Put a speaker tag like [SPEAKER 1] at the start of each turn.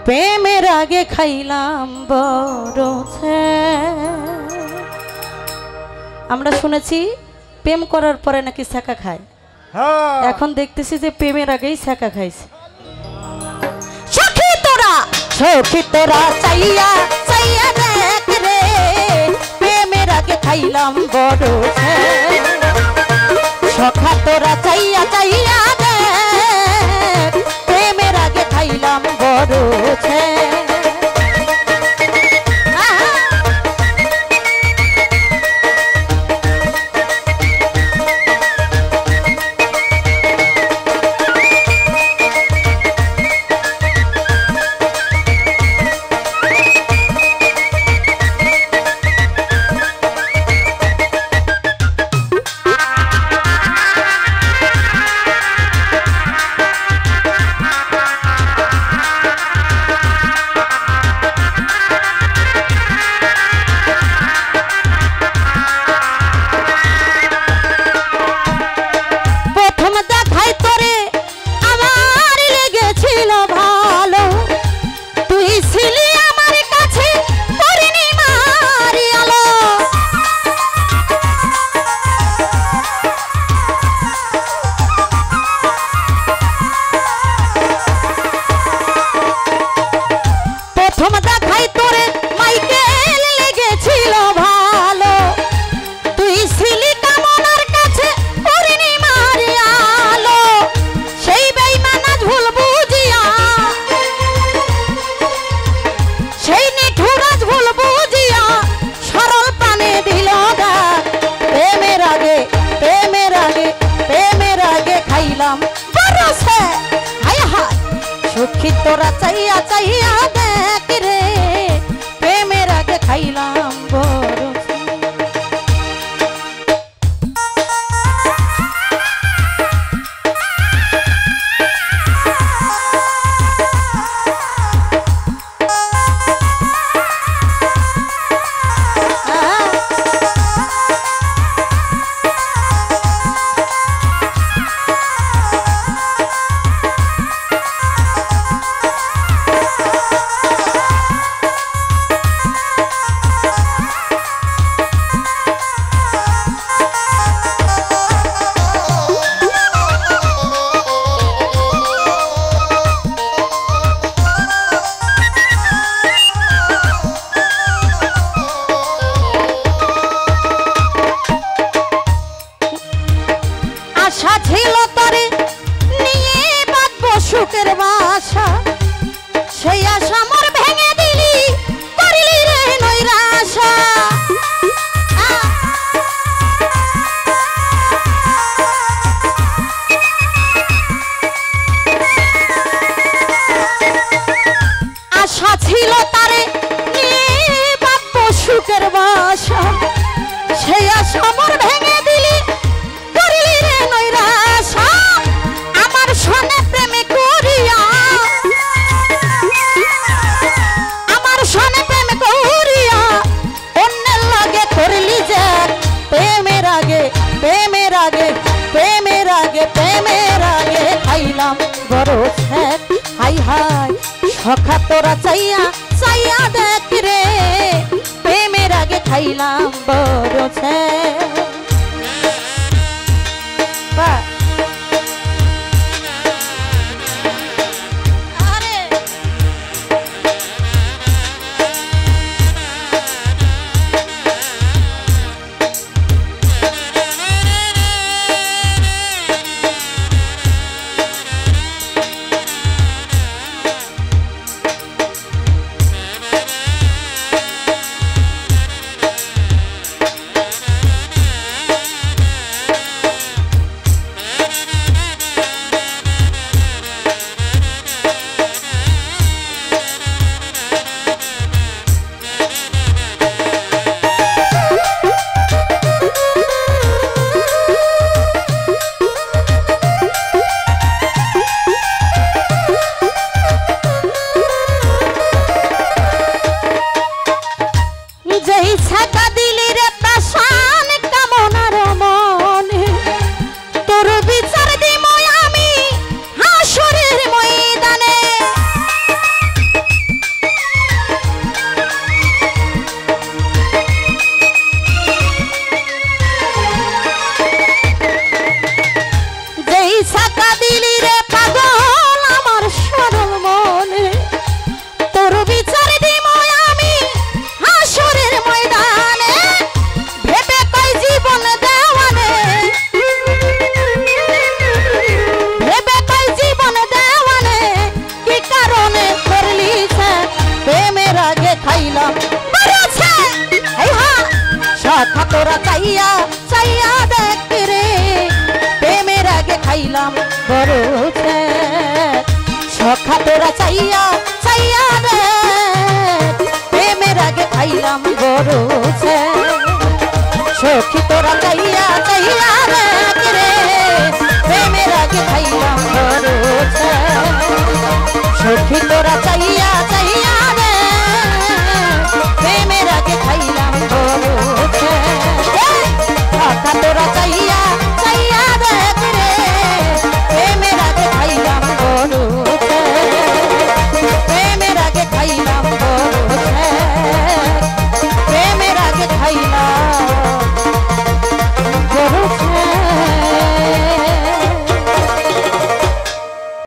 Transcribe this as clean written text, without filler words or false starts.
[SPEAKER 1] প্রেমের আগে খাইলাম বড় আমরা শুনেছি প্রেম করার পরে নাকি ছ্যাঁকা খায়। এখন দেখতেছি যে প্রেমের আগেই ছ্যাঁকা খাইছে। সখী তোরা চাইয়া চাইয়া দেখ রে প্রেমের আগে খাইলাম বড় সখা তোরা চাইয়া চাইয়া দেখ প্রেমের আগে খাইলাম বড় সখী তোরা চাইয়া চাইয়া দেখ রে প্রেমের আগে খাইলাম বড় ছিল তরে নিয়ে বাঁধবো সুখের বাসা সেই আশা মোর ভেঙে দিলি করলি রে নৈরাশা আশা ছিল তারে নিয়ে বাঁধবো সুখের বাসা সেই আশা মোর ভেঙে দিলি বড় হাই হাই সখা তোরা চাইয়া চাইয়া দেখ রে প্রেমের আগে খাইলাম বড় চাইয়া চাইয়া রে প্রেমের আগে খাইলাম গরুছে সখী তোরা চাইয়া চাইয়া রে প্রেমের আগে খাইলাম গরুছে সখী তোরা চাইয়া চাইয়া